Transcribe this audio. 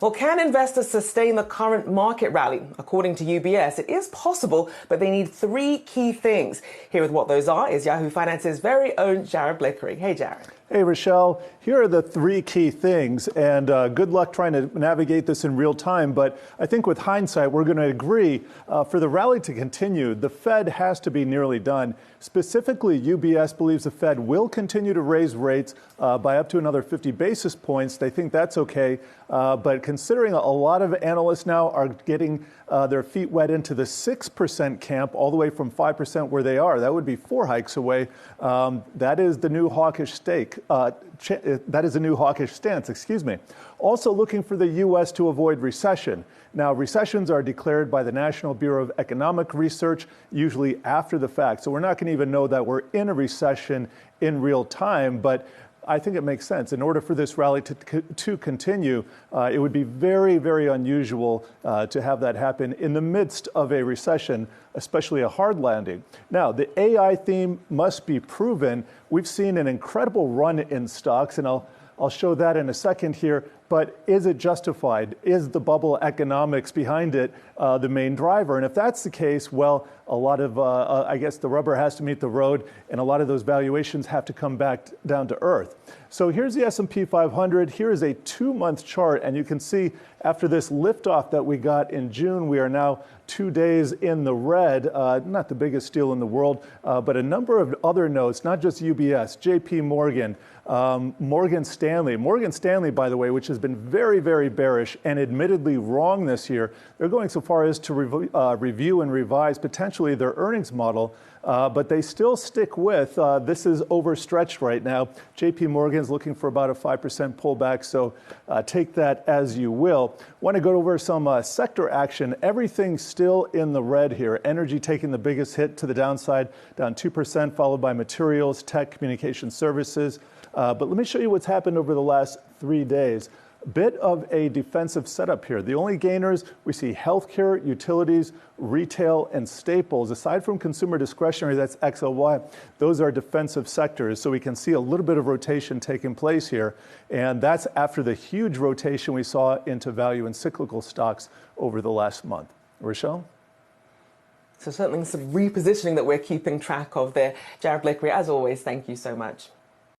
Well, can investors sustain the current market rally? According to UBS, it is possible, but they need three key things. Here with what those are is Yahoo Finance's very own Jared Blikre. Hey, Jared. Hey, Rochelle. Here are the three key things, and good luck trying to navigate this in real time. But I think with hindsight, we're going to agree for the rally to continue, the Fed has to be nearly done. Specifically, UBS believes the Fed will continue to raise rates by up to another 50 basis points. They think that's okay. But considering a lot of analysts now are getting their feet wet into the 6% camp, all the way from 5% where they are, that would be 4 hikes away. That is the new hawkish stake. That is a new hawkish stance, excuse me. Also looking for the U.S. to avoid recession. Now, recessions are declared by the National Bureau of Economic Research, usually after the fact. So we're not going to even know that we're in a recession in real time, but I think it makes sense. In order for this rally to continue, it would be very, very unusual to have that happen in the midst of a recession, especially a hard landing. Now, the AI theme must be proven. We've seen an incredible run in stocks, and I'll show that in a second here. But is it justified? Is the bubble economics behind it the main driver? And if that's the case, well, a lot of, I guess the rubber has to meet the road, and a lot of those valuations have to come back down to earth. So here's the S&P 500. Here is a 2-month chart, and you can see after this liftoff that we got in June, we are now 2 days in the red. Not the biggest deal in the world, but a number of other notes, not just UBS, JP Morgan, Morgan Stanley. Morgan Stanley, by the way, which has been very, very bearish and admittedly wrong this year. They're going so far as to review and revise potentially their earnings model, but they still stick with this is overstretched right now. JP Morgan's looking for about a 5% pullback, so take that as you will. Want to go over some sector action. Everything's still in the red here. Energy taking the biggest hit to the downside, down 2%, followed by materials, tech, communication services. But let me show you what's happened over the last 3 days. Bit of a defensive setup here. The only gainers, we see healthcare, utilities, retail, and staples. Aside from consumer discretionary, that's XLY, those are defensive sectors. So we can see a little bit of rotation taking place here. And that's after the huge rotation we saw into value and cyclical stocks over the last month. Rochelle? So certainly some repositioning that we're keeping track of there. Jared Blikre, as always, thank you so much.